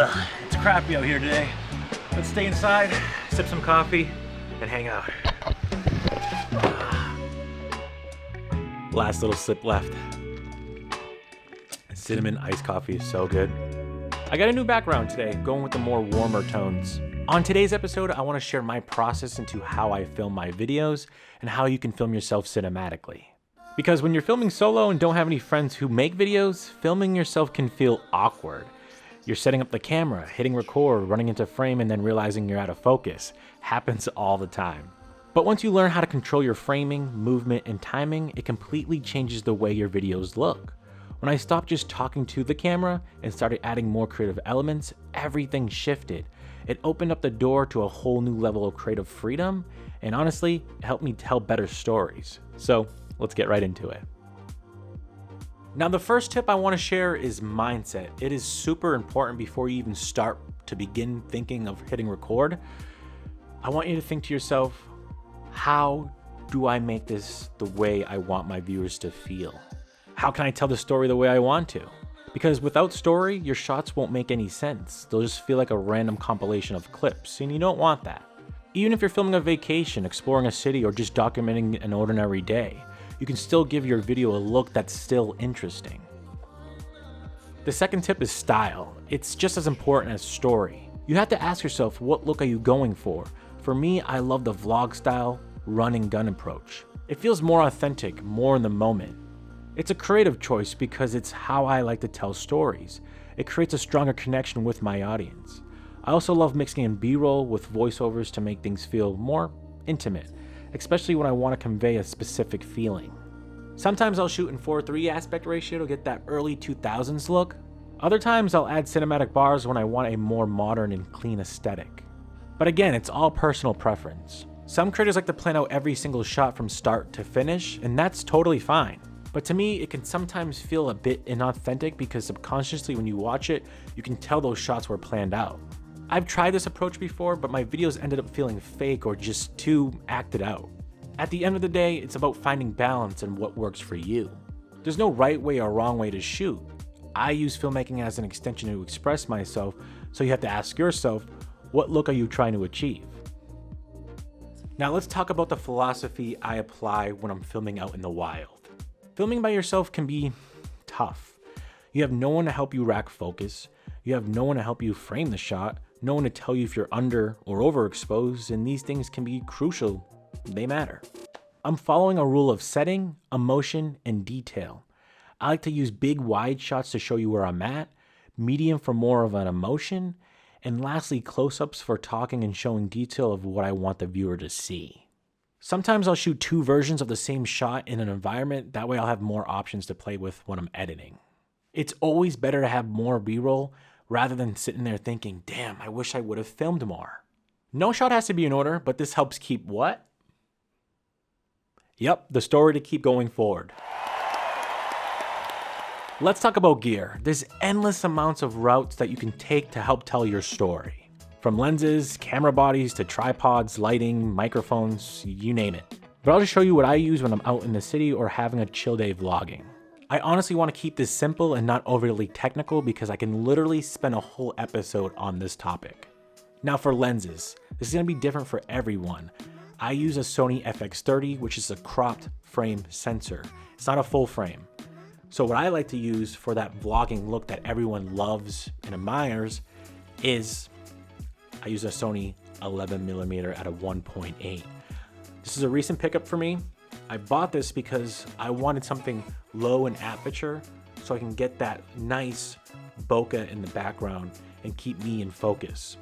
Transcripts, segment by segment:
Ugh, it's crappy out here today. Let's stay inside, sip some coffee, and hang out. Last little sip left. Cinnamon iced coffee is so good. I got a new background today, going with the more warmer tones. On today's episode, I want to share my process into how I film my videos and how you can film yourself cinematically. Because when you're filming solo and don't have any friends who make videos, filming yourself can feel awkward. You're setting up the camera, hitting record, running into frame, and then realizing you're out of focus. Happens all the time. But once you learn how to control your framing, movement, and timing, it completely changes the way your videos look. When I stopped just talking to the camera and started adding more creative elements, everything shifted. It opened up the door to a whole new level of creative freedom, and honestly, it helped me tell better stories. So let's get right into it. Now, the first tip I want to share is mindset. It is super important before you even start to begin thinking of hitting record. I want you to think to yourself, how do I make this the way I want my viewers to feel? How can I tell the story the way I want to? Because without story, your shots won't make any sense. They'll just feel like a random compilation of clips, and you don't want that. Even if you're filming a vacation, exploring a city, or just documenting an ordinary day, you can still give your video a look that's still interesting. The second tip is style. It's just as important as story. You have to ask yourself, what look are you going for? For me, I love the vlog style, run and gun approach. It feels more authentic, more in the moment. It's a creative choice because it's how I like to tell stories. It creates a stronger connection with my audience. I also love mixing in B-roll with voiceovers to make things feel more intimate, especially when I want to convey a specific feeling. Sometimes I'll shoot in 4:3 aspect ratio to get that early 2000s look. Other times I'll add cinematic bars when I want a more modern and clean aesthetic. But again, it's all personal preference. Some creators like to plan out every single shot from start to finish, and that's totally fine. But to me, it can sometimes feel a bit inauthentic because subconsciously when you watch it, you can tell those shots were planned out. I've tried this approach before, but my videos ended up feeling fake or just too acted out. At the end of the day, it's about finding balance and what works for you. There's no right way or wrong way to shoot. I use filmmaking as an extension to express myself, so you have to ask yourself, what look are you trying to achieve? Now let's talk about the philosophy I apply when I'm filming out in the wild. Filming by yourself can be tough. You have no one to help you rack focus. You have no one to help you frame the shot, no one to tell you if you're under or overexposed, and these things can be crucial. They matter. I'm following a rule of setting, emotion, and detail. I like to use big wide shots to show you where I'm at, medium for more of an emotion, and lastly close-ups for talking and showing detail of what I want the viewer to see. Sometimes I'll shoot two versions of the same shot in an environment, that way I'll have more options to play with when I'm editing. It's always better to have more B-roll rather than sitting there thinking, damn, I wish I would have filmed more. No shot has to be in order, but this helps keep what? Yep, the story to keep going forward. Let's talk about gear. There's endless amounts of routes that you can take to help tell your story. From lenses, camera bodies, to tripods, lighting, microphones, you name it. But I'll just show you what I use when I'm out in the city or having a chill day vlogging. I honestly want to keep this simple and not overly technical because I can literally spend a whole episode on this topic. Now for lenses, this is going to be different for everyone. I use a Sony FX30, which is a cropped frame sensor. It's not a full frame. So what I like to use for that vlogging look that everyone loves and admires is I use a Sony 11mm at a 1.8. This is a recent pickup for me. I bought this because I wanted something low in aperture so I can get that nice bokeh in the background and keep me in focus.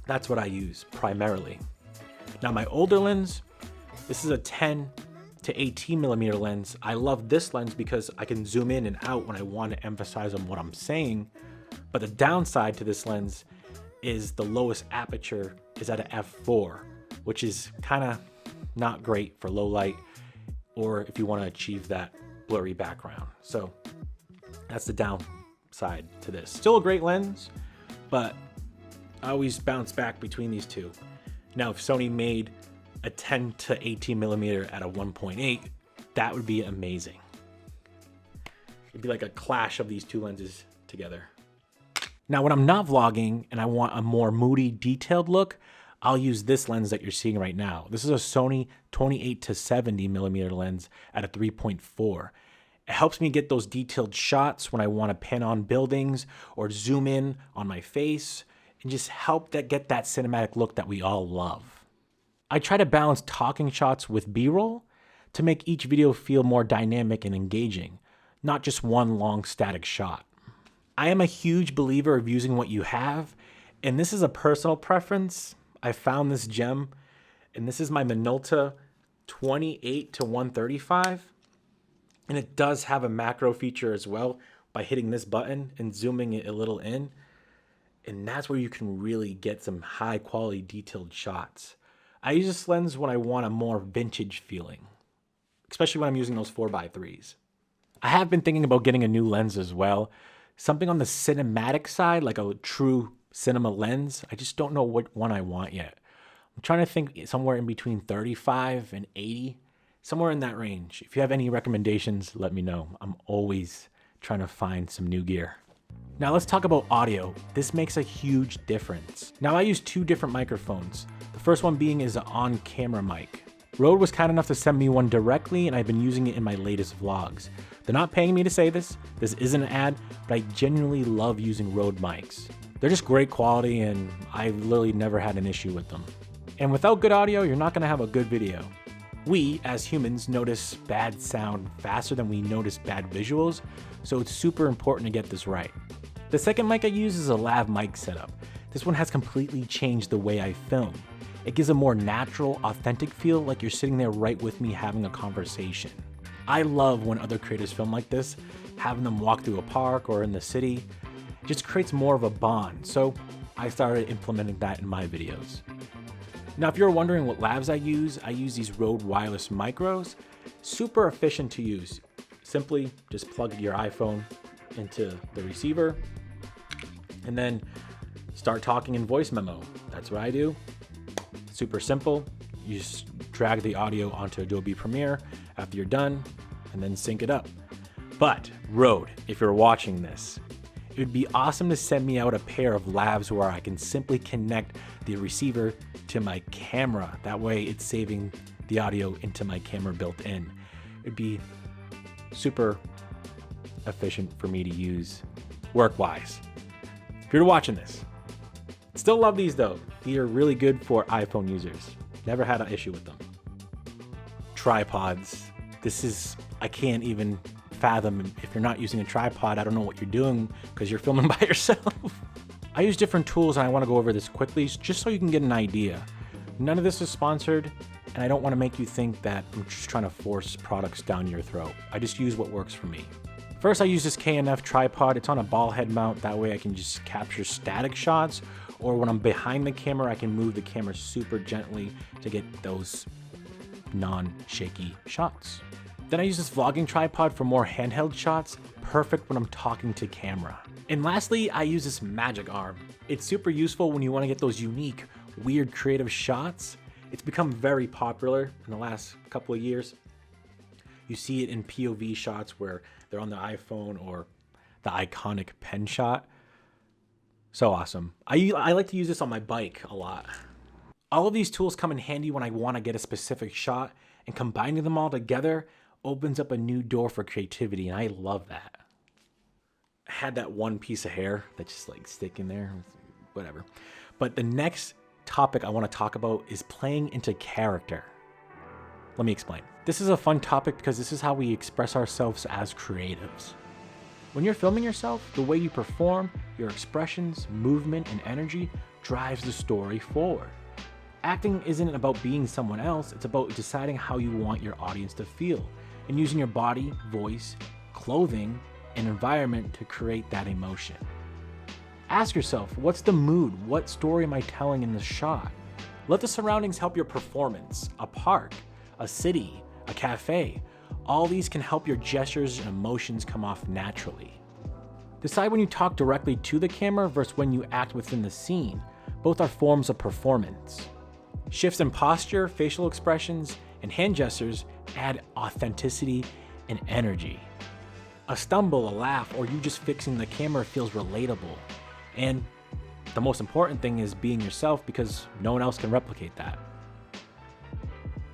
That's what I use primarily. Now my older lens, this is a 10 to 18mm lens. I love this lens because I can zoom in and out when I want to emphasize on what I'm saying. But the downside to this lens is the lowest aperture is at an f4, which is kind of not great for low light or if you want to achieve that blurry background. So that's the downside to this. Still a great lens, but I always bounce back between these two. Now, if Sony made a 10 to 18mm at a 1.8, that would be amazing. It'd be like a clash of these two lenses together. Now, when I'm not vlogging and I want a more moody, detailed look, I'll use this lens that you're seeing right now. This is a Sony 28 to 70 millimeter lens at a 3.4. It helps me get those detailed shots when I want to pan on buildings or zoom in on my face and just help get that cinematic look that we all love. I try to balance talking shots with B-roll to make each video feel more dynamic and engaging, not just one long static shot. I am a huge believer of using what you have, and this is a personal preference. I found this gem, and this is my MINOLTA 28 to 135, and it does have a macro feature as well by hitting this button and zooming it a little in, and that's where you can really get some high quality detailed shots. I use this lens when I want a more vintage feeling, especially when I'm using those 4x3s. I have been thinking about getting a new lens as well, something on the cinematic side, like a true cinema lens. I just don't know what one I want yet. I'm trying to think somewhere in between 35 and 80, somewhere in that range. If you have any recommendations, let me know. I'm always trying to find some new gear. Now let's talk about audio. This makes a huge difference. Now I use two different microphones. The first one being is an on-camera mic. Rode was kind enough to send me one directly, and I've been using it in my latest vlogs. They're not paying me to say this. This isn't an ad, but I genuinely love using Rode mics. They're just great quality, and I've literally never had an issue with them. And without good audio, you're not gonna have a good video. We, as humans, notice bad sound faster than we notice bad visuals, so it's super important to get this right. The second mic I use is a lav mic setup. This one has completely changed the way I film. It gives a more natural, authentic feel, like you're sitting there right with me having a conversation. I love when other creators film like this, having them walk through a park or in the city. It just creates more of a bond, so I started implementing that in my videos. Now, if you're wondering what lavs I use these Rode wireless micros. Super efficient to use. Simply just plug your iPhone into the receiver and then start talking in voice memo. That's what I do. Super simple. You just drag the audio onto Adobe Premiere after you're done and then sync it up. But Rode, if you're watching this, it would be awesome to send me out a pair of lavs where I can simply connect the receiver to my camera. That way it's saving the audio into my camera built in. It'd be super efficient for me to use work-wise. If you're watching this, still love these though. These are really good for iPhone users. Never had an issue with them. Tripods. I can't even fathom. If you're not using a tripod, I don't know what you're doing because you're filming by yourself. I use different tools and I want to go over this quickly just so you can get an idea. None of this is sponsored, and I don't want to make you think that I'm just trying to force products down your throat. I just use what works for me. First, I use this K&F tripod. It's on a ball head mount. That way I can just capture static shots, or when I'm behind the camera, I can move the camera super gently to get those non-shaky shots. Then I use this vlogging tripod for more handheld shots, perfect when I'm talking to camera. And lastly, I use this magic arm. It's super useful when you want to get those unique, weird, creative shots. It's become very popular in the last couple of years. You see it in POV shots where they're on the iPhone or the iconic pen shot. So awesome. I like to use this on my bike a lot. All of these tools come in handy when I want to get a specific shot, and combining them all together opens up a new door for creativity, and I love that. I had that one piece of hair that's just like sticking there, whatever. But the next topic I want to talk about is playing into character. Let me explain. This is a fun topic because this is how we express ourselves as creatives. When you're filming yourself, the way you perform, your expressions, movement, and energy drives the story forward. Acting isn't about being someone else, it's about deciding how you want your audience to feel and using your body, voice, clothing, and environment to create that emotion. Ask yourself, what's the mood? What story am I telling in the shot? Let the surroundings help your performance. A park, a city, a cafe. All these can help your gestures and emotions come off naturally. Decide when you talk directly to the camera versus when you act within the scene. Both are forms of performance. Shifts in posture, facial expressions, and hand gestures add authenticity and energy. A stumble, a laugh, or you just fixing the camera feels relatable. And the most important thing is being yourself, because no one else can replicate that.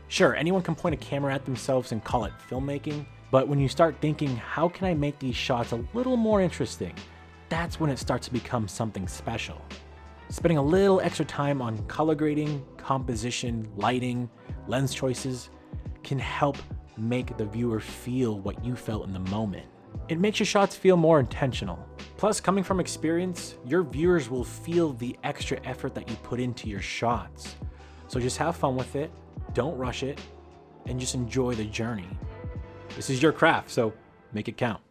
Sure, anyone can point a camera at themselves and call it filmmaking, but when you start thinking, how can I make these shots a little more interesting? That's when it starts to become something special. Spending a little extra time on color grading, composition, lighting, lens choices can help make the viewer feel what you felt in the moment. It makes your shots feel more intentional. Plus, coming from experience, your viewers will feel the extra effort that you put into your shots. So just have fun with it, don't rush it, and just enjoy the journey. This is your craft, so make it count.